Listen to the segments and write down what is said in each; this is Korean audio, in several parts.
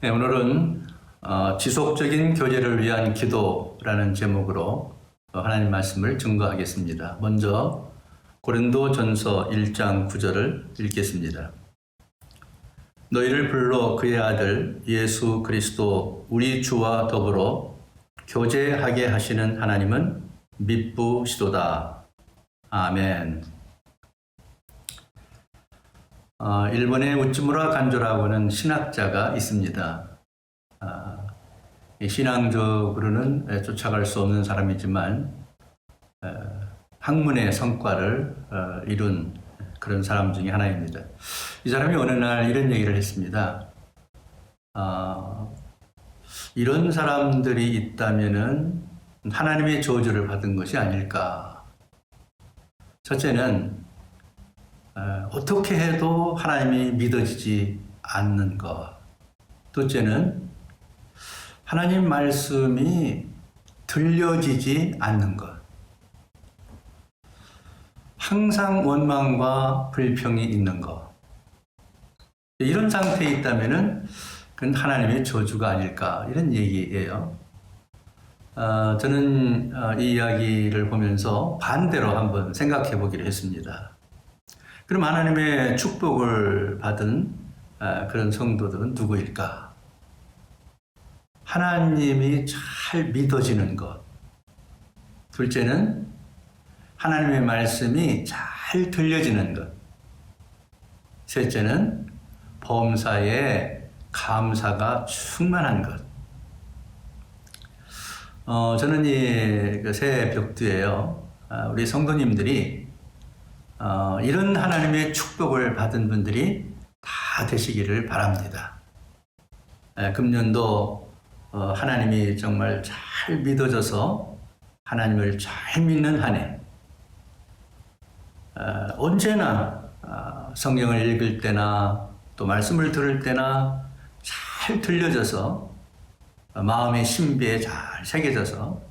네, 오늘은 지속적인 교제를 위한 기도라는 제목으로 하나님 말씀을 증거하겠습니다. 먼저 고린도전서 1장 9절을 읽겠습니다. 너희를 불러 그의 아들 예수 그리스도 우리 주와 더불어 교제하게 하시는 하나님은 미쁘시도다. 아멘. 일본의 우찌무라 간조라고는 신학자가 있습니다. 신앙적으로는 쫓아갈 수 없는 사람이지만 학문의 성과를 이룬 그런 사람 중에 하나입니다. 이 사람이 어느 날 이런 얘기를 했습니다. 이런 사람들이 있다면은 하나님의 저주를 받은 것이 아닐까. 첫째는 어떻게 해도 하나님이 믿어지지 않는 것. 둘째는 하나님 말씀이 들려지지 않는 것. 항상 원망과 불평이 있는 것. 이런 상태에 있다면은 그건 하나님의 저주가 아닐까. 이런 얘기예요. 저는 이 이야기를 보면서 반대로 한번 생각해 보기로 했습니다. 그럼 하나님의 축복을 받은 그런 성도들은 누구일까? 하나님이 잘 믿어지는 것. 둘째는 하나님의 말씀이 잘 들려지는 것. 셋째는 범사에 감사가 충만한 것. 저는 이 새 벽두예요. 우리 성도님들이 이런 하나님의 축복을 받은 분들이 다 되시기를 바랍니다. 금년도 하나님이 정말 잘 믿어져서 하나님을 잘 믿는 한 해, 언제나 성경을 읽을 때나 또 말씀을 들을 때나 잘 들려져서 마음의 신비에 잘 새겨져서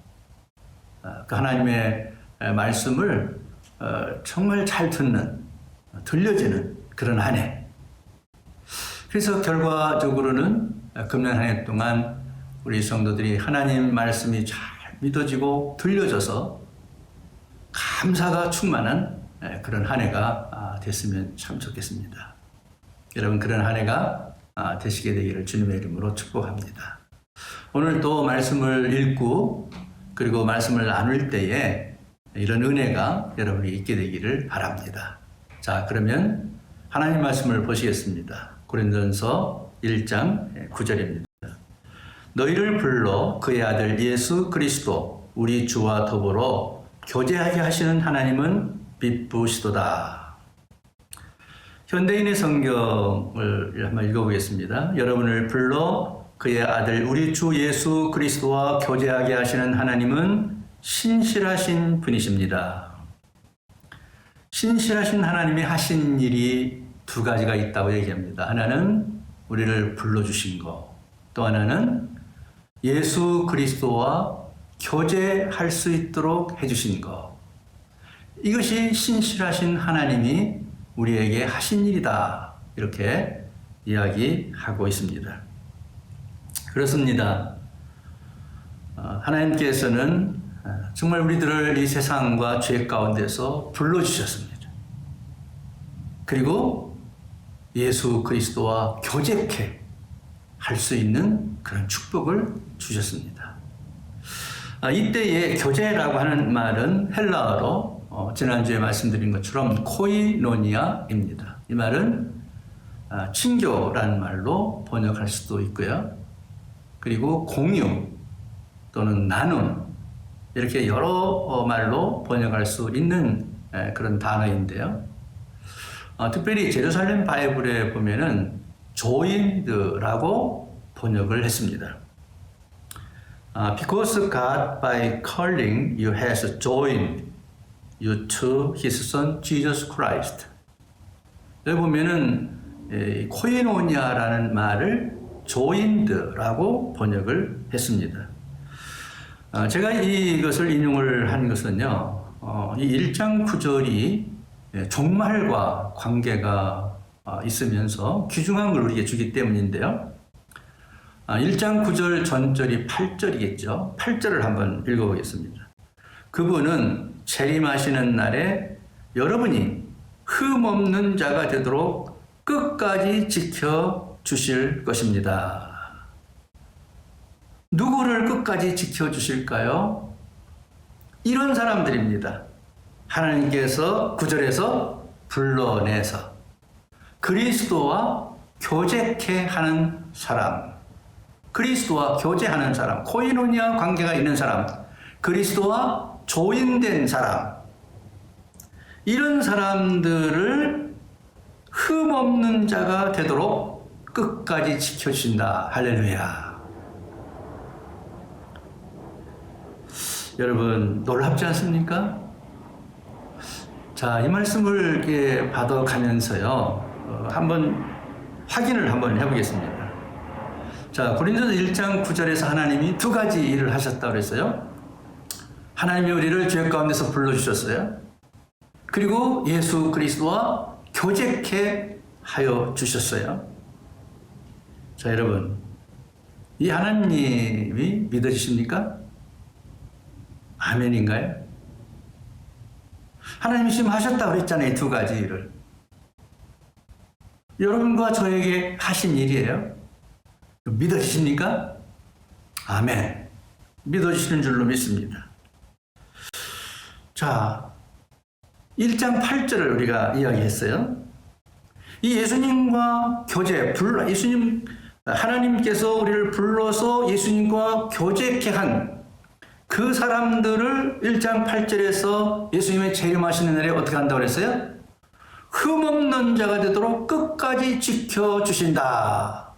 그 하나님의 말씀을 정말 잘 듣는, 들려지는 그런 한 해. 그래서 결과적으로는 금년 한 해 동안 우리 성도들이 하나님 말씀이 잘 믿어지고 들려져서 감사가 충만한 그런 한 해가 됐으면 참 좋겠습니다. 여러분 그런 한 해가 되시게 되기를 주님의 이름으로 축복합니다. 오늘 또 말씀을 읽고 그리고 말씀을 나눌 때에 이런 은혜가 여러분이 있게 되기를 바랍니다. 자, 그러면 하나님 말씀을 보시겠습니다. 고린도전서 1장 9절입니다. 너희를 불러 그의 아들 예수 그리스도 우리 주와 더불어 교제하게 하시는 하나님은 미쁘시도다. 현대인의 성경을 한번 읽어보겠습니다. 여러분을 불러 그의 아들 우리 주 예수 그리스도와 교제하게 하시는 하나님은 신실하신 분이십니다. 신실하신 하나님이 하신 일이 두 가지가 있다고 얘기합니다. 하나는 우리를 불러주신 것, 또 하나는 예수 그리스도와 교제할 수 있도록 해주신 것. 이것이 신실하신 하나님이 우리에게 하신 일이다. 이렇게 이야기하고 있습니다. 그렇습니다. 하나님께서는 정말 우리들을 이 세상과 죄 가운데서 불러주셨습니다. 그리고 예수 그리스도와 교제케 할 수 있는 그런 축복을 주셨습니다. 이때의 교제라고 하는 말은 헬라어로 지난주에 말씀드린 것처럼 코이노니아입니다. 이 말은 친교라는 말로 번역할 수도 있고요. 그리고 공유 또는 나눔 이렇게 여러 말로 번역할 수 있는 그런 단어인데요. 특별히 제루살렘 바이블에 보면은 joined라고 번역을 했습니다. Because God by calling you has joined you to His Son Jesus Christ. 여기 보면은 코이노니아라는 말을 joined라고 번역을 했습니다. 제가 이것을 인용을 한 것은요, 이 1장 9절이 종말과 관계가 있으면서 귀중한 걸 우리에게 주기 때문인데요. 1장 9절 전절이 8절이겠죠. 8절을 한번 읽어보겠습니다. 그분은 재림하시는 날에 여러분이 흠없는 자가 되도록 끝까지 지켜주실 것입니다. 누구를 끝까지 지켜주실까요? 이런 사람들입니다. 하나님께서 9절에서 불러내서 그리스도와 교제케 하는 사람, 그리스도와 교제하는 사람, 코이노니아 관계가 있는 사람, 그리스도와 조인된 사람, 이런 사람들을 흠없는 자가 되도록 끝까지 지켜주신다. 할렐루야. 여러분 놀랍지 않습니까? 자, 이 말씀을 이렇게 받아가면서요, 한번 확인을 한번 해보겠습니다. 자, 고린도서 1장 9절에서 하나님이 두 가지 일을 하셨다고 그랬어요. 하나님이 우리를 죄 가운데서 불러주셨어요. 그리고 예수 그리스도와 교제케 하여 주셨어요. 자, 여러분, 이 하나님이 믿어지십니까? 아멘인가요? 하나님이 지금 하셨다고 그랬잖아요. 이 두 가지 일을. 여러분과 저에게 하신 일이에요. 믿어지십니까? 아멘. 믿어지시는 줄로 믿습니다. 자, 1장 8절을 우리가 이야기했어요. 이 예수님과 교제, 하나님께서 우리를 불러서 예수님과 교제케 한 그 사람들을 1장 8절에서 예수님의 재림하시는 날에 어떻게 한다고 그랬어요? 흠없는 자가 되도록 끝까지 지켜주신다.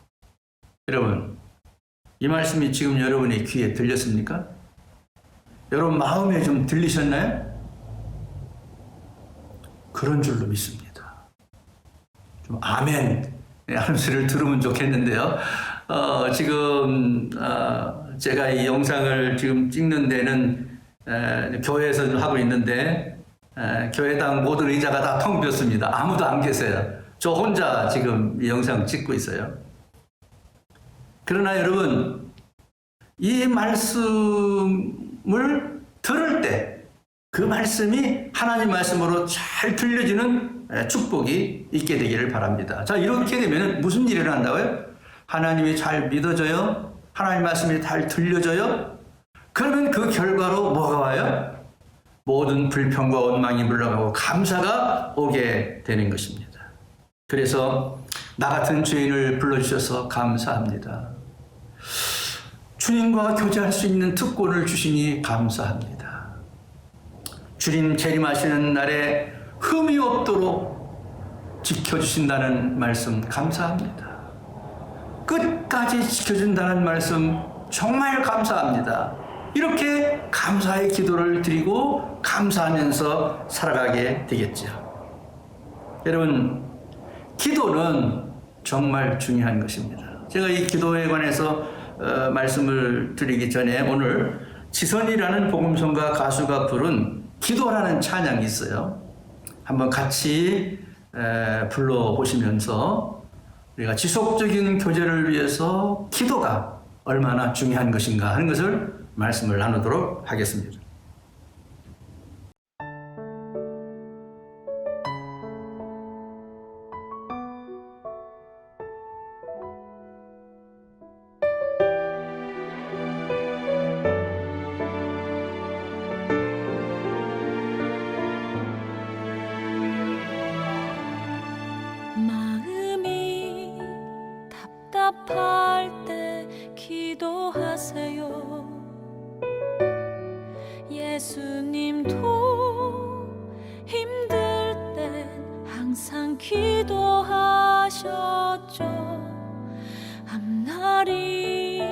여러분, 이 말씀이 지금 여러분의 귀에 들렸습니까? 여러분 마음에 좀 들리셨나요? 그런 줄로 믿습니다. 좀 아멘 하는 소리를 들으면 좋겠는데요. 지금 제가 이 영상을 지금 찍는 데는 교회에서 하고 있는데 교회당 모든 의자가 다 텅 비었습니다. 아무도 안 계세요. 저 혼자 지금 이 영상 찍고 있어요. 그러나 여러분, 이 말씀을 들을 때 그 말씀이 하나님 말씀으로 잘 들려지는 축복이 있게 되기를 바랍니다. 자, 이렇게 되면 무슨 일을 한다고요? 하나님이 잘 믿어져요? 하나님 말씀이 잘 들려져요? 그러면 그 결과로 뭐가 와요? 모든 불평과 원망이 물러가고 감사가 오게 되는 것입니다. 그래서 나 같은 죄인을 불러주셔서 감사합니다. 주님과 교제할 수 있는 특권을 주시니 감사합니다. 주님 재림하시는 날에 흠이 없도록 지켜주신다는 말씀 감사합니다. 끝까지 지켜준다는 말씀 정말 감사합니다. 이렇게 감사의 기도를 드리고 감사하면서 살아가게 되겠죠. 여러분, 기도는 정말 중요한 것입니다. 제가 이 기도에 관해서 말씀을 드리기 전에 오늘 지선이라는 복음성가 가수가 부른 기도라는 찬양이 있어요. 한번 같이 불러보시면서 우리가 지속적인 교제를 위해서 기도가 얼마나 중요한 것인가 하는 것을 말씀을 나누도록 하겠습니다. 마음이 답답할 때 기도하세요. 예수님도 힘들 땐 항상 기도하셨죠. 앞날이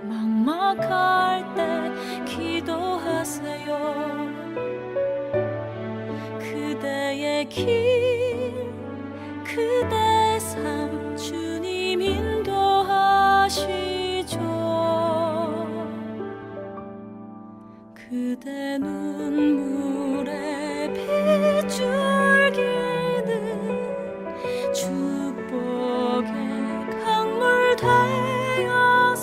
막막할 때 기도하세요. 그대의 길, 그대 삶 주님 인도하시죠. 그대 눈물에 빗줄기는 축복의 강물 되어서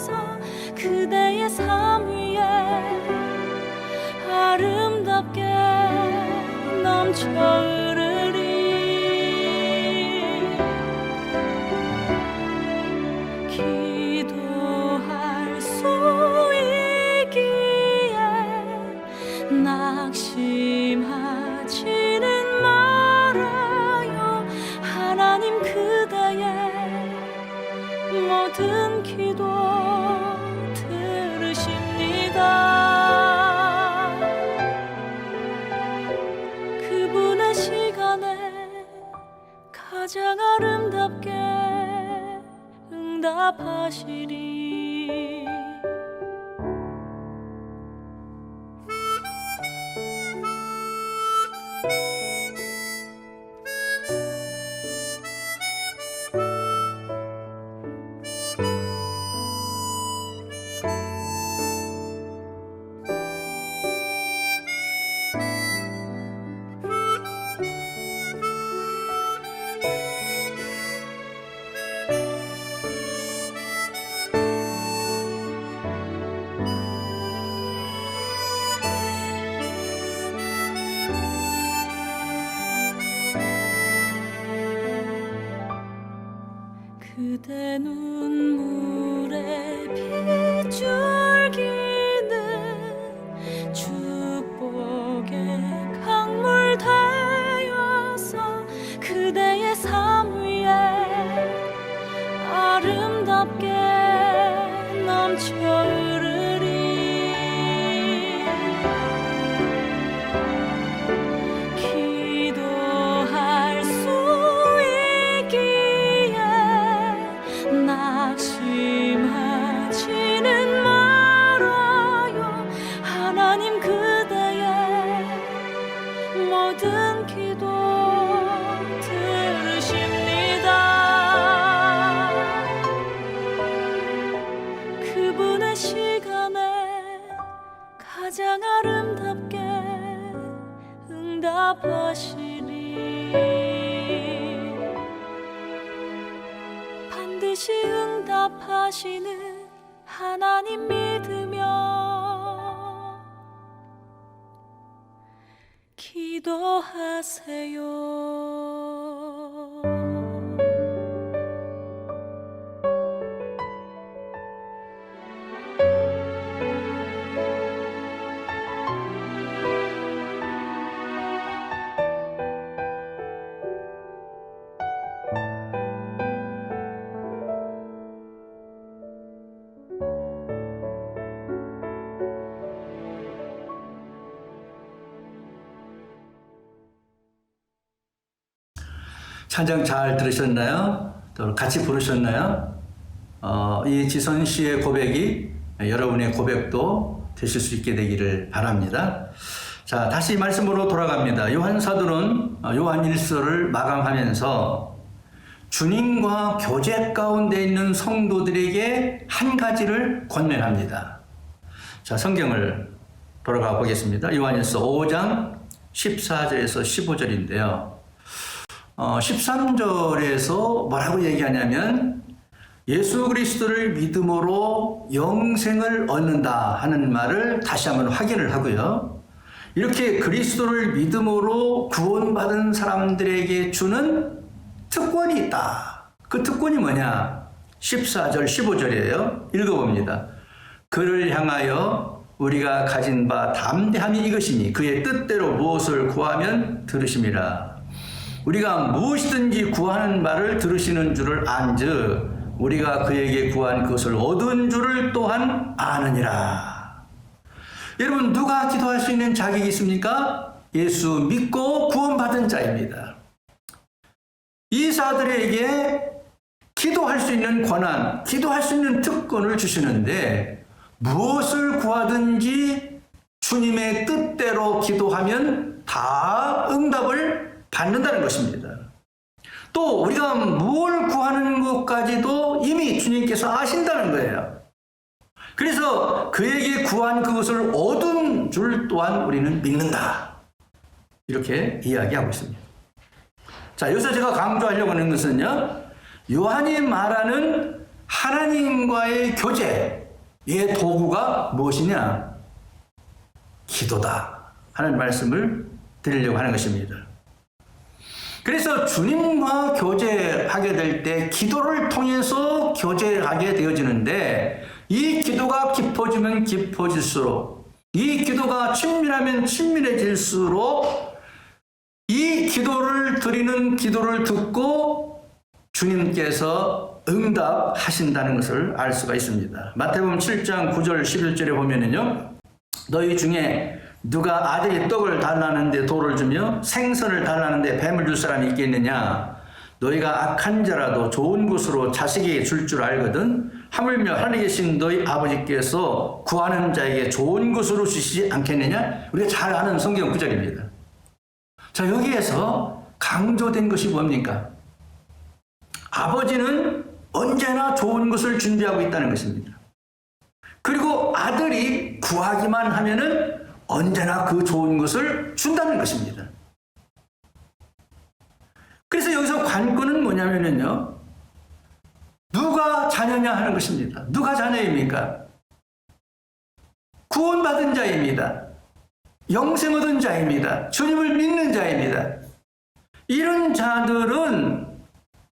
모든 기도 들으십니다. 그분의 시간에 가장 아름답게 응답하시리. 그대 눈물에 빗줄기는 축복의 강물 되어서 그대의 삶 위에 아름답게 넘쳐 흐르리. 기도할 수 있기에 낙심하지는 말아요. 하나님 그대의 모든 기도 들으십니다. 그분의 시간에 가장 아름답게 응답하시리. 반드시 응답하시는 하나님 믿으며 기도하세요. 찬양 잘 들으셨나요? 또 같이 부르셨나요? 이 지선 씨의 고백이 여러분의 고백도 되실 수 있게 되기를 바랍니다. 자, 다시 말씀으로 돌아갑니다. 요한 사도는 요한 1서를 마감하면서 주님과 교제 가운데 있는 성도들에게 한 가지를 권면합니다. 자, 성경을 돌아가 보겠습니다. 요한 1서 5장 14절에서 15절인데요. 13절에서 뭐라고 얘기하냐면 예수 그리스도를 믿음으로 영생을 얻는다 하는 말을 다시 한번 확인을 하고요. 이렇게 그리스도를 믿음으로 구원받은 사람들에게 주는 특권이 있다. 그 특권이 뭐냐? 14절, 15절이에요. 읽어봅니다. 그를 향하여 우리가 가진 바 담대함이 이것이니 그의 뜻대로 무엇을 구하면 들으심이라. 우리가 무엇이든지 구하는 바를 들으시는 줄을 안즉 우리가 그에게 구한 그것을 얻은 줄을 또한 아느니라. 여러분, 누가 기도할 수 있는 자격이 있습니까? 예수 믿고 구원받은 자입니다. 이 자들에게 기도할 수 있는 권한, 기도할 수 있는 특권을 주시는데 무엇을 구하든지 주님의 뜻대로 기도하면 다 응답을 받는다는 것입니다. 또 우리가 뭘 구하는 것까지도 이미 주님께서 아신다는 거예요. 그래서 그에게 구한 그것을 얻은 줄 또한 우리는 믿는다. 이렇게 이야기하고 있습니다. 자, 여기서 제가 강조하려고 하는 것은요, 요한이 말하는 하나님과의 교제의 도구가 무엇이냐? 기도다 하는 말씀을 드리려고 하는 것입니다. 그래서 주님과 교제하게 될 때 기도를 통해서 교제하게 되어지는데 이 기도가 깊어지면 깊어질수록, 이 기도가 친밀하면 친밀해질수록 이 기도를 드리는 기도를 듣고 주님께서 응답하신다는 것을 알 수가 있습니다. 마태복음 7장 9절 11절에 보면은요, 너희 중에 누가 아들이 떡을 달라는데 돌을 주며 생선을 달라는데 뱀을 줄 사람이 있겠느냐? 너희가 악한 자라도 좋은 것으로 자식에게 줄 줄 알거든. 하물며 하늘에 계신 너희 아버지께서 구하는 자에게 좋은 것으로 주시지 않겠느냐? 우리가 잘 아는 성경 구절입니다. 자, 여기에서 강조된 것이 뭡니까? 아버지는 언제나 좋은 것을 준비하고 있다는 것입니다. 그리고 아들이 구하기만 하면은 언제나 그 좋은 것을 준다는 것입니다. 그래서 여기서 관건은 뭐냐면요, 누가 자녀냐 하는 것입니다. 누가 자녀입니까? 구원받은 자입니다. 영생 얻은 자입니다. 주님을 믿는 자입니다. 이런 자들은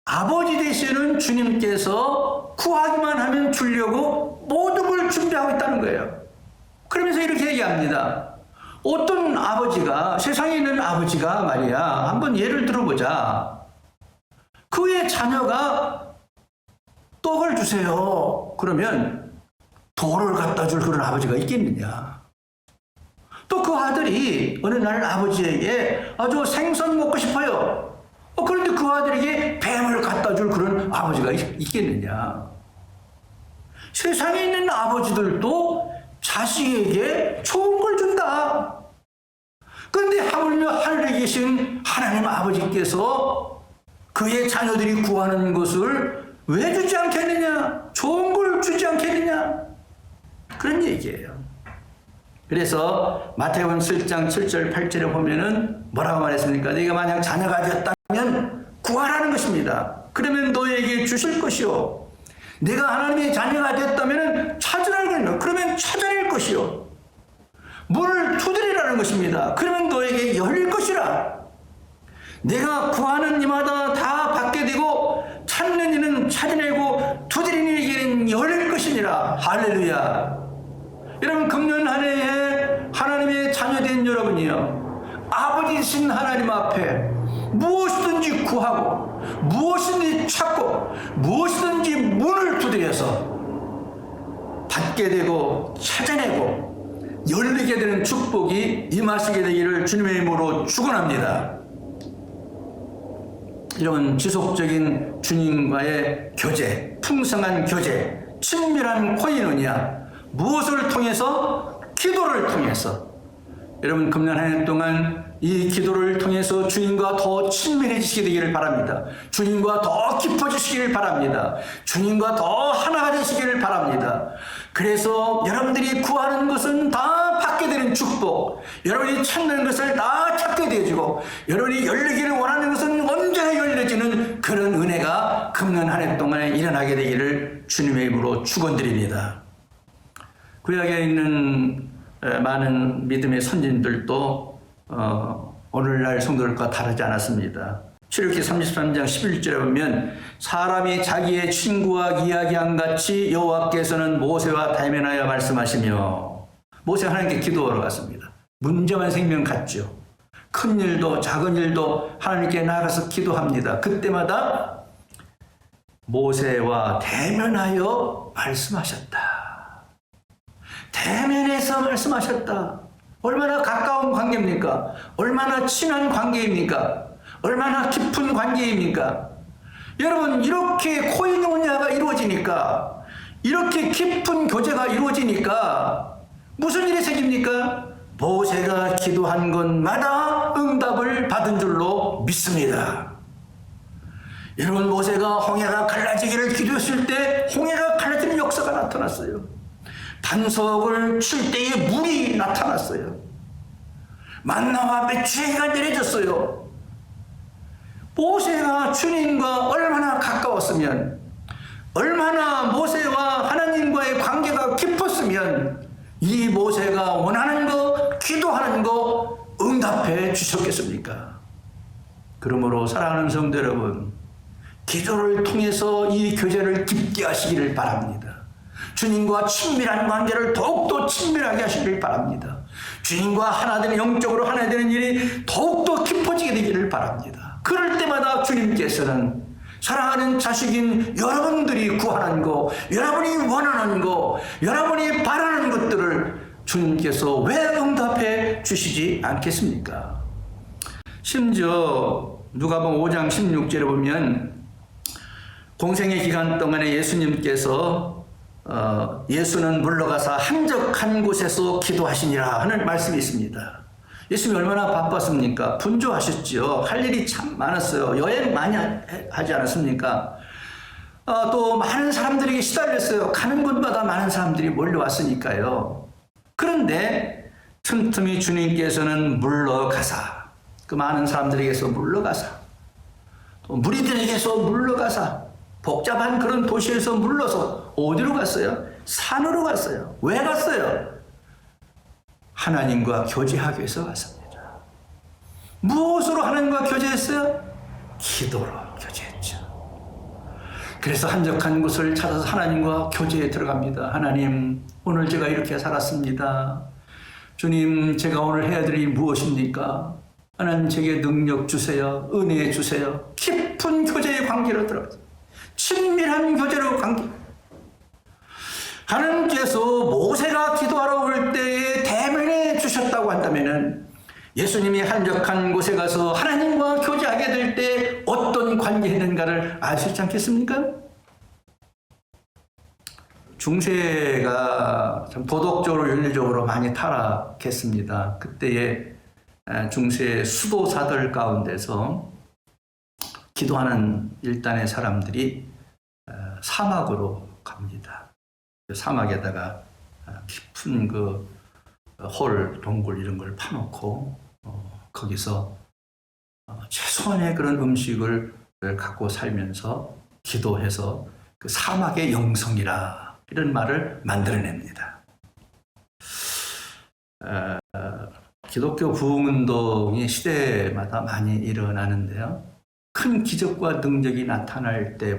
아버지 되시는 주님께서 구하기만 하면 주려고 모든 걸 준비하고 있다는 거예요. 그러면서 이렇게 얘기합니다. 어떤 아버지가, 세상에 있는 아버지가 말이야, 한번 예를 들어보자. 그의 자녀가 떡을 주세요. 그러면 돌을 갖다 줄 그런 아버지가 있겠느냐. 또 그 아들이 어느 날 아버지에게 저 생선 먹고 싶어요. 그런데 그 아들에게 뱀을 갖다 줄 그런 아버지가 있겠느냐. 세상에 있는 아버지들도 자식에게 좋은 걸 준다. 그런데 하물며 하늘에 계신 하나님 아버지께서 그의 자녀들이 구하는 것을 왜 주지 않겠느냐? 좋은 걸 주지 않겠느냐? 그런 얘기예요. 그래서 마태복음 7장 7절 8절에 보면은 뭐라고 말했습니까? 네가 만약 자녀가 되었다면 구하라는 것입니다. 그러면 너에게 주실 것이요. 내가 하나님의 자녀가 되었다면 찾으라는, 그러면 찾아낼 것이요. 문을 두드리라는 것입니다. 그러면 너에게 열릴 것이라. 내가 구하는 이마다 다 받게 되고 찾는 이는 찾아내고 두드리는 이에게는 열릴 것이니라. 할렐루야. 여러분, 금년 한 해에 하나님의 자녀된 여러분이요, 아버지신 하나님 앞에 무엇이든지 구하고 무엇이든지 찾고 무엇이든지 문을 두드려서 받게 되고 찾아내고 열리게 되는 축복이 임하시게 되기를 주님의 이름으로 축원합니다. 이런 지속적인 주님과의 교제, 풍성한 교제, 친밀한 코인원이야. 무엇을 통해서? 기도를 통해서. 여러분, 금년 한 해 동안 이 기도를 통해서 주님과 더 친밀해지시게 되기를 바랍니다. 주님과 더 깊어지시기를 바랍니다. 주님과 더 하나가 되시기를 바랍니다. 그래서 여러분들이 구하는 것은 다 받게 되는 축복, 여러분이 찾는 것을 다 찾게 되어지고, 여러분이 열리기를 원하는 것은 언제나 열려지는 그런 은혜가 금년 한 해 동안에 일어나게 되기를 주님의 이름으로 축원드립니다. 구약에 있는 많은 믿음의 선진들도 오늘날 성도들과 다르지 않았습니다. 출애굽기 33장 11절에 보면 사람이 자기의 친구와 이야기한 같이 여호와께서는 모세와 대면하여 말씀하시며, 모세가 하나님께 기도하러 갔습니다. 문제만 생기면 갔죠. 큰 일도 작은 일도 하나님께 나가서 기도합니다. 그때마다 모세와 대면하여 말씀하셨다. 대면해서 말씀하셨다. 얼마나 가까운 관계입니까? 얼마나 친한 관계입니까? 얼마나 깊은 관계입니까? 여러분, 이렇게 코인오니아가 이루어지니까, 이렇게 깊은 교제가 이루어지니까 무슨 일이 생깁니까? 모세가 기도한 것마다 응답을 받은 줄로 믿습니다. 여러분, 모세가 홍해가 갈라지기를 기도했을 때 홍해가 갈라지는 역사가 나타났어요. 반석을 칠 때에 물이 나타났어요. 만나와 메추리가 내려졌어요. 모세가 주님과 얼마나 가까웠으면, 얼마나 모세와 하나님과의 관계가 깊었으면 이 모세가 원하는 거, 기도하는 거 응답해 주셨겠습니까? 그러므로 사랑하는 성도 여러분, 기도를 통해서 이 교제를 깊게 하시기를 바랍니다. 주님과 친밀한 관계를 더욱더 친밀하게 하시길 바랍니다. 주님과 하나 되는, 영적으로 하나 되는 일이 더욱더 깊어지게 되기를 바랍니다. 그럴 때마다 주님께서는 사랑하는 자식인 여러분들이 구하는 거, 여러분이 원하는 거, 여러분이 바라는 것들을 주님께서 왜 응답해 주시지 않겠습니까? 심지어 누가복음 5장 16절에 보면 공생의 기간 동안에 예수님께서 예수는 물러가사 한적한 곳에서 기도하시니라 하는 말씀이 있습니다. 예수님이 얼마나 바빴습니까? 분주하셨지요. 할 일이 참 많았어요. 여행 많이 하지 않았습니까? 또 많은 사람들에게 시달렸어요. 가는 곳마다 많은 사람들이 몰려왔으니까요. 그런데 틈틈이 주님께서는 물러가사, 그 많은 사람들에게서 물러가사, 또 무리들에게서 물러가사, 복잡한 그런 도시에서 물러서 어디로 갔어요? 산으로 갔어요. 왜 갔어요? 하나님과 교제하기 위해서 갔습니다. 무엇으로 하나님과 교제했어요? 기도로 교제했죠. 그래서 한적한 곳을 찾아서 하나님과 교제에 들어갑니다. 하나님, 오늘 제가 이렇게 살았습니다. 주님, 제가 오늘 해야 될 일이 무엇입니까? 하나님, 제게 능력 주세요. 은혜 주세요. 깊은 교제의 관계로 들어가서 친밀한 교제로 관계. 하나님께서 모세가 기도하러 올 때에 대면해 주셨다고 한다면은 예수님이 한적한 곳에 가서 하나님과 교제하게 될 때 어떤 관계였는가를 알 수 있지 않겠습니까? 중세가 참 도덕적으로 윤리적으로 많이 타락했습니다. 그때의 중세 수도사들 가운데서 기도하는 일단의 사람들이 사막으로 갑니다. 사막에다가 깊은 그 홀, 동굴 이런 걸 파놓고 거기서 최소한의 그런 음식을 갖고 살면서 기도해서 그 사막의 영성이라 이런 말을 만들어냅니다. 기독교 부흥운동이 시대마다 많이 일어나는데요. 큰 기적과 능력이 나타날 때에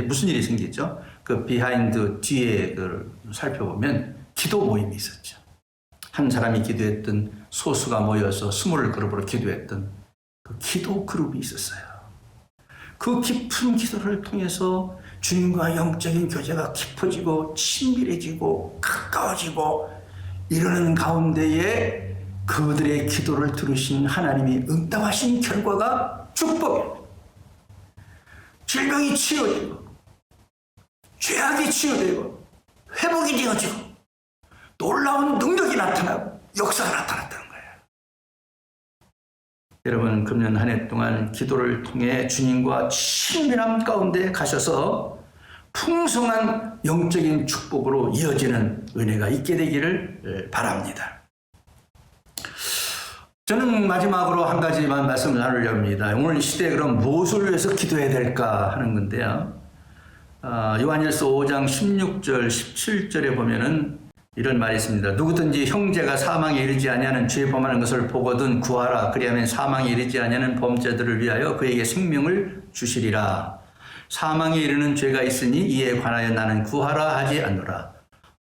무슨 일이 생기죠? 그 비하인드 뒤에 살펴보면 기도 모임이 있었죠. 한 사람이 기도했던 소수가 모여서 20그룹으로 기도했던 그 기도 그룹이 있었어요. 그 깊은 기도를 통해서 주님과 영적인 교제가 깊어지고 친밀해지고 가까워지고 이러는 가운데에 그들의 기도를 들으신 하나님이 응답하신 결과가 축복입니다. 질병이 치유되고 죄악이 치유되고 회복이 되어지고 놀라운 능력이 나타나고 역사가 나타났다는 거예요. 여러분, 금년 한 해 동안 기도를 통해 주님과 친밀함 가운데 가셔서 풍성한 영적인 축복으로 이어지는 은혜가 있게 되기를 바랍니다. 저는 마지막으로 한 가지만 말씀을 나누려고 합니다. 오늘 이 시대에 그럼 무엇을 위해서 기도해야 될까 하는 건데요. 요한일서 5장 16절, 17절에 보면은 이런 말이 있습니다. 누구든지 형제가 사망에 이르지 아니하는 죄 범하는 것을 보거든 구하라. 그리하면 사망에 이르지 아니하는 범죄들을 위하여 그에게 생명을 주시리라. 사망에 이르는 죄가 있으니 이에 관하여 나는 구하라 하지 않노라.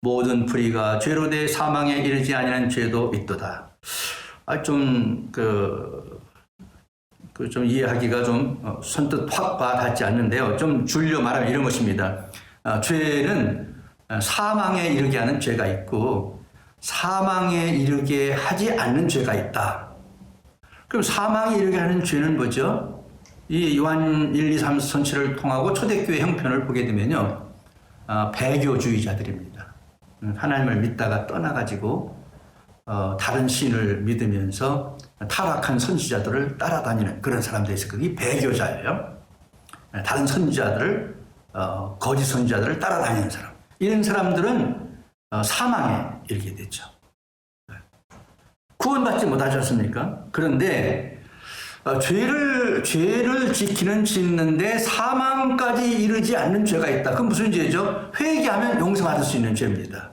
모든 불의가 죄로 돼 사망에 이르지 아니하는 죄도 있도다. 좀 이해하기가 좀 선뜻 확 와닿지 않는데요. 좀 줄여 말하면 이런 것입니다. 죄는 사망에 이르게 하는 죄가 있고 사망에 이르게 하지 않는 죄가 있다. 그럼 사망에 이르게 하는 죄는 뭐죠? 이 요한 1, 2, 3 전체를 통하고 초대교회 형편을 보게 되면요. 배교주의자들입니다. 하나님을 믿다가 떠나가지고 다른 신을 믿으면서 타락한 선지자들을 따라다니는 그런 사람들이 있어요. 그게 배교자예요. 다른 선지자들을 거짓 선지자들을 따라다니는 사람. 이런 사람들은 사망에 이르게 되죠. 구원받지 못하지 않습니까? 그런데 죄를 짓는데 사망까지 이르지 않는 죄가 있다. 그건 무슨 죄죠? 회개하면 용서받을 수 있는 죄입니다.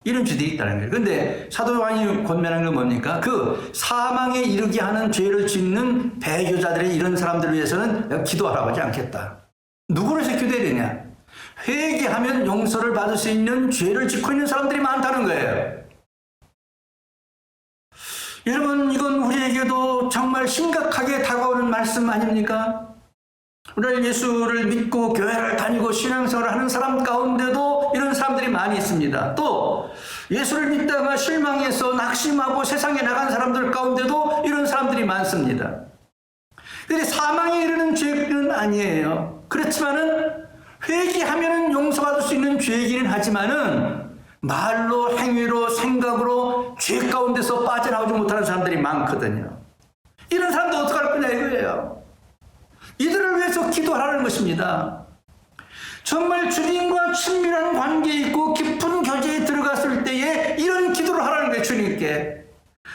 이런 죄들이 있다는 거예요. 그런데 사도 요한이 권면하는 건 뭡니까? 그 사망에 이르게 하는 죄를 짓는 배교자들의 이런 사람들을 위해서는 내가 기도하라고 하지 않겠다. 누구를 위해서 기도해야 되냐? 회개하면 용서를 받을 수 있는 죄를 짓고 있는 사람들이 많다는 거예요. 여러분, 이건 우리에게도 정말 심각하게 다가오는 말씀 아닙니까? 오늘 예수를 믿고 교회를 다니고 신앙생활을 하는 사람 가운데도 이런 사람들이 많이 있습니다. 또 예수를 믿다가 실망해서 낙심하고 세상에 나간 사람들 가운데도 이런 사람들이 많습니다. 근데 사망에 이르는 죄는 아니에요. 그렇지만은 회개하면은 용서받을 수 있는 죄이기는 하지만은 말로, 행위로, 생각으로 죄 가운데서 빠져나오지 못하는 사람들이 많거든요. 이런 사람들 어떻게 할 거냐 이거예요. 이들을 위해서 기도하라는 것입니다. 정말 주님과 친밀한 관계에 있고 깊은 교제에 들어갔을 때에 이런 기도를 하라는 거예요. 주님께.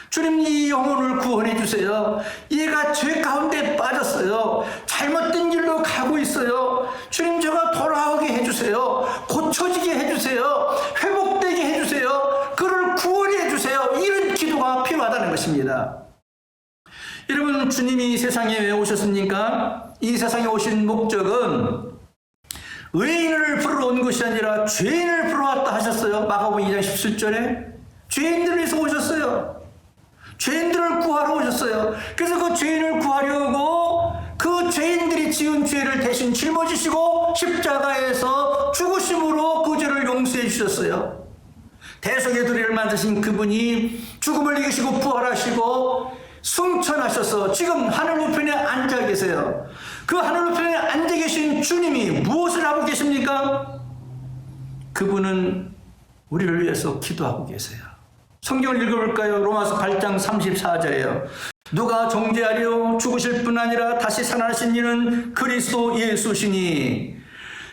주님, 이 영혼을 구원해 주세요. 얘가 죄 가운데 빠졌어요. 잘못된 길로 가고 있어요. 주님, 제가 돌아오게 해주세요. 고쳐지게 해주세요. 회복되게 해주세요. 그를 구원해 주세요. 이런 기도가 필요하다는 것입니다. 여러분, 주님이 세상에 왜 오셨습니까? 이 세상에 오신 목적은 의인을 부르러 온 것이 아니라 죄인을 부르러 왔다 하셨어요. 마가복음 2장 17절에 죄인들을 위해서 오셨어요. 죄인들을 구하러 오셨어요. 그래서 그 죄인을 구하려고 그 죄인들이 지은 죄를 대신 짊어지시고 십자가에서 죽으심으로 그 죄를 용서해 주셨어요. 대속의 도리를 만드신 그분이 죽음을 이기시고 부활하시고 승천하셔서 지금 하늘 우편에 앉아 계세요. 그 하늘 우편에 앉아 계신 주님이 무엇을 하고 계십니까? 그분은 우리를 위해서 기도하고 계세요. 성경을 읽어볼까요? 로마서 8장 34절이에요. 누가 정죄하려 죽으실 뿐 아니라 다시 살아나신 이는 그리스도 예수시니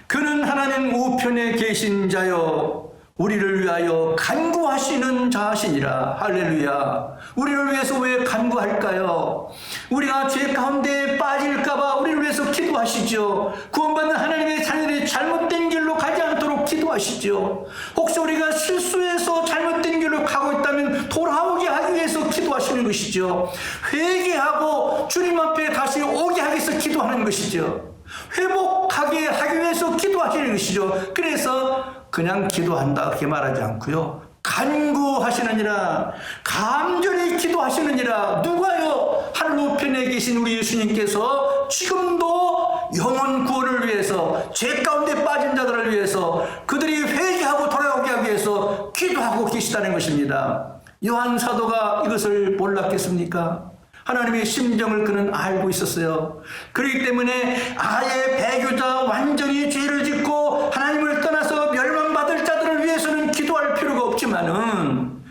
그는 하나님 우편에 계신 자요 우리를 위하여 간구하시는 자시니라. 할렐루야. 우리를 위해서 왜 간구할까요? 우리가 죄 가운데 빠질까봐 우리를 위해서 기도하시죠. 구원받는 하나님의 자녀들이 잘못된 길로 가지 않도록 기도하시죠. 혹시 우리가 실수해서 잘못된 길로 가고 있다면 돌아오게 하기 위해서 기도하시는 것이죠. 회개하고 주님 앞에 다시 오게 하기 위해서 기도하는 것이죠. 회복하게 하기 위해서 기도하시는 것이죠. 그래서 그냥 기도한다 그렇게 말하지 않고요. 간구하시느니라, 간절히 기도하시느니라. 누가요? 하늘 우편에 계신 우리 예수님께서 지금도 영혼 구원을 위해서, 죄 가운데 빠진 자들을 위해서, 그들이 회개하고 돌아오게 하기 위해서 기도하고 계시다는 것입니다. 요한 사도가 이것을 몰랐겠습니까? 하나님의 심정을 그는 알고 있었어요. 그렇기 때문에 아예 배교자 완전히 죄를 짓고 하나님을 떠나서 멸망받을 자들을 위해서는 기도할 필요가 없지만은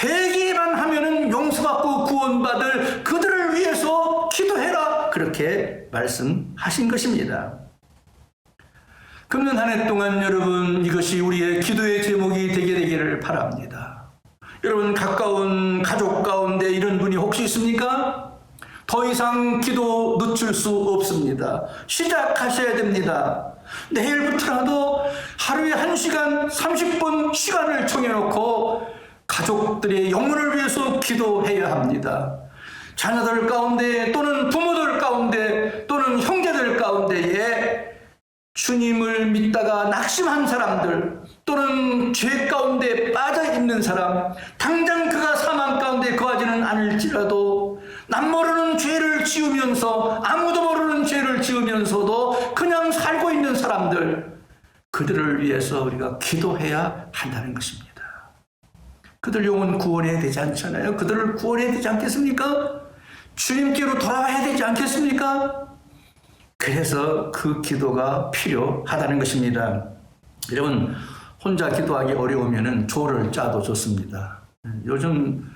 회개만 하면은 용서받고 구원받을 그들을 위해서 기도해라. 그렇게 말씀하신 것입니다. 금년 한 해 동안 여러분 이것이 우리의 기도의 제목이 되게 되기를 바랍니다. 여러분 가까운 가족 가운데 이런 분이 혹시 있습니까? 더 이상 기도 늦출 수 없습니다. 시작하셔야 됩니다. 내일부터라도 하루에 1시간 30분 시간을 정해놓고 가족들의 영혼을 위해서 기도해야 합니다. 자녀들 가운데 또는 부모들 가운데 또는 형제들 가운데에 주님을 믿다가 낙심한 사람들 또는 죄 가운데 빠져 있는 사람, 당장 그가 사망 가운데 거하지는 않을지라도 남 모르는 죄를 지으면서 아무도 모르는 죄를 지으면서도 그냥 살고 있는 사람들, 그들을 위해서 우리가 기도해야 한다는 것입니다. 그들 영혼 구원해야 되지 않잖아요. 그들을 구원해야 되지 않겠습니까? 주님께로 돌아와야 되지 않겠습니까? 그래서 그 기도가 필요하다는 것입니다. 여러분 혼자 기도하기 어려우면은 조를 짜도 좋습니다. 요즘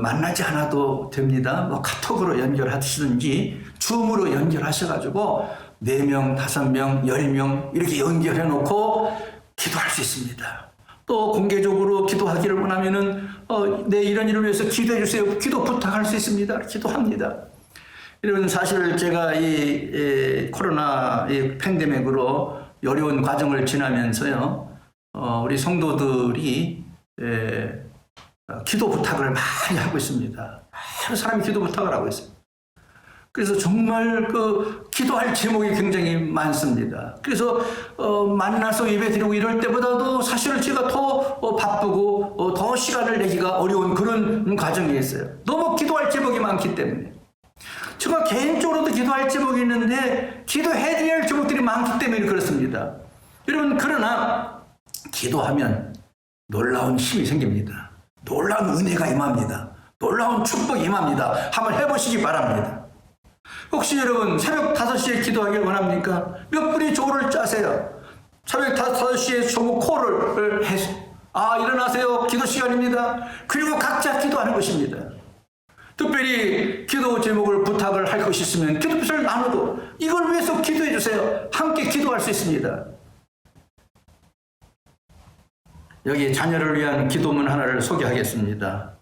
만나지 않아도 됩니다. 뭐 카톡으로 연결하시든지 줌으로 연결하셔가지고 4명, 5명, 10명 이렇게 연결해 놓고 기도할 수 있습니다. 또 공개적으로 기도하기를 원하면은 내 이런 일을 위해서 기도해 주세요. 기도 부탁할 수 있습니다. 기도합니다. 여러분 사실 제가 이 코로나 팬데믹으로 어려운 과정을 지나면서요, 우리 성도들이 기도 부탁을 많이 하고 있습니다. 많은 사람이 기도 부탁을 하고 있어요. 그래서 정말 기도할 제목이 굉장히 많습니다. 그래서 만나서 예배 드리고 이럴 때보다도 사실은 제가 더 바쁘고 더 시간을 내기가 어려운 그런 과정이 있어요. 너무 기도할 제목이 많기 때문에. 제가 개인적으로도 기도할 제목이 있는데 기도해야 할 제목들이 많기 때문에 그렇습니다. 여러분, 그러나 기도하면 놀라운 힘이 생깁니다. 놀라운 은혜가 임합니다. 놀라운 축복이 임합니다. 한번 해보시기 바랍니다. 혹시 여러분 새벽 5시에 기도하길 원합니까? 몇 분이 조를 짜세요. 새벽 5시에 조무 콜을 해서 일어나세요. 기도 시간입니다. 그리고 각자 기도하는 것입니다. 특별히 기도 제목을 부탁을 할 것이 있으면 기도표를 나누고 이걸 위해서 기도해 주세요. 함께 기도할 수 있습니다. 여기 자녀를 위한 기도문 하나를 소개하겠습니다.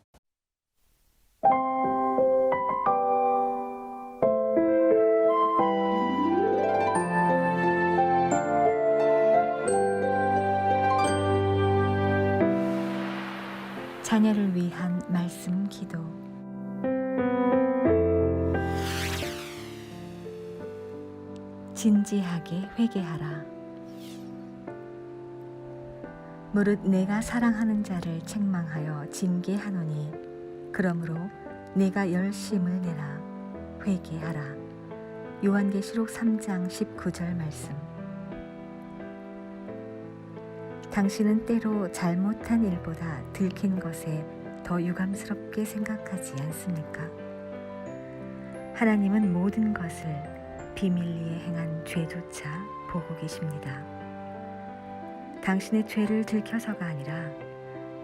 자녀를 위한 말씀 기도. 진지하게 회개하라. 무릇 내가 사랑하는 자를 책망하여 징계하노니 그러므로 내가 열심을 내라. 회개하라. 요한계시록 3장 19절 말씀. 당신은 때로 잘못한 일보다 들킨 것에 더 유감스럽게 생각하지 않습니까? 하나님은 모든 것을 비밀리에 행한 죄조차 보고 계십니다. 당신의 죄를 들켜서가 아니라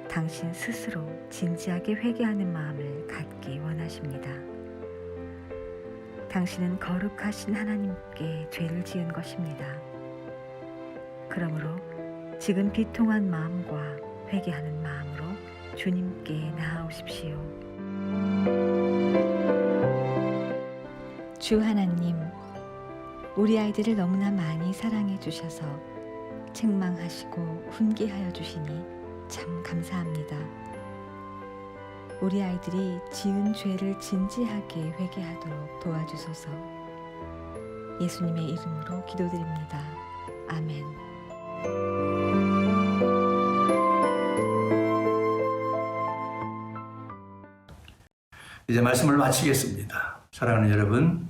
당신 스스로 진지하게 회개하는 마음을 갖기 원하십니다. 당신은 거룩하신 하나님께 죄를 지은 것입니다. 그러므로 지금 비통한 마음과 회개하는 마음으로 주님께 나아오십시오. 주 하나님, 우리 아이들을 너무나 많이 사랑해 주셔서 책망하시고 훈계하여 주시니 참 감사합니다. 우리 아이들이 지은 죄를 진지하게 회개하도록 도와주소서. 예수님의 이름으로 기도드립니다. 아멘. 이제 말씀을 마치겠습니다. 사랑하는 여러분,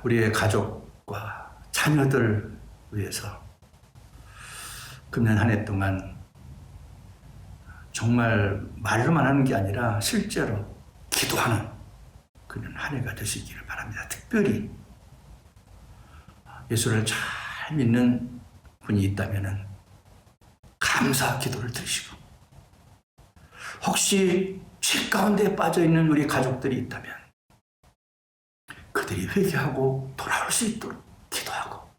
우리의 가족과 자녀들 위해서 금년 한 해 동안 정말 말로만 하는 게 아니라 실제로 기도하는 그런 한 해가 되시기를 바랍니다. 특별히 예수를 잘 믿는 분이 있다면 감사 기도를 드리시고, 혹시 죄 가운데 빠져있는 우리 가족들이 있다면 그들이 회개하고 돌아올 수 있도록 기도하고,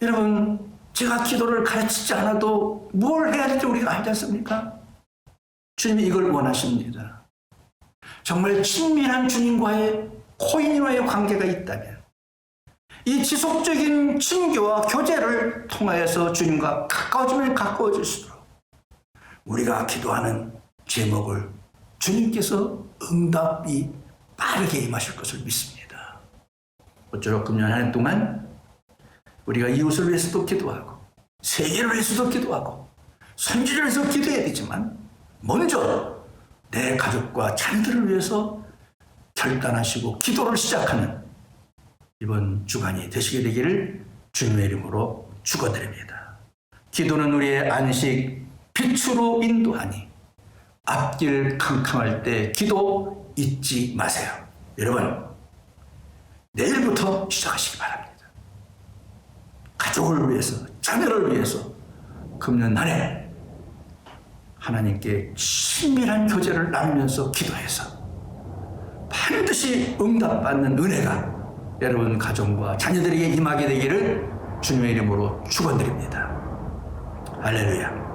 여러분, 제가 기도를 가르치지 않아도 뭘 해야 될지 우리가 알지 않습니까? 주님이 이걸 원하십니다. 정말 친밀한 주님과의 코인과의 관계가 있다면 이 지속적인 친교와 교제를 통하여서 주님과 가까워지면 가까워질 수 있도록 우리가 기도하는 제목을 주님께서 응답이 빠르게 임하실 것을 믿습니다. 어쩌록 금년 한 해 동안 우리가 이웃을 위해서도 기도하고 세계를 위해서도 기도하고 선지를 위해서 기도해야 되지만 먼저 내 가족과 자녀들을 위해서 결단하시고 기도를 시작하는 이번 주간이 되시게 되기를 주님의 이름으로 축원드립니다. 기도는 우리의 안식, 빛으로 인도하니 앞길 캄캄할 때 기도 잊지 마세요. 여러분, 내일부터 시작하시기 바랍니다. 가족을 위해서, 자녀를 위해서 금년 한 해 하나님께 친밀한 교제를 나누면서 기도해서 반드시 응답받는 은혜가 여러분 가정과 자녀들에게 임하게 되기를 주님의 이름으로 축원드립니다. 할렐루야.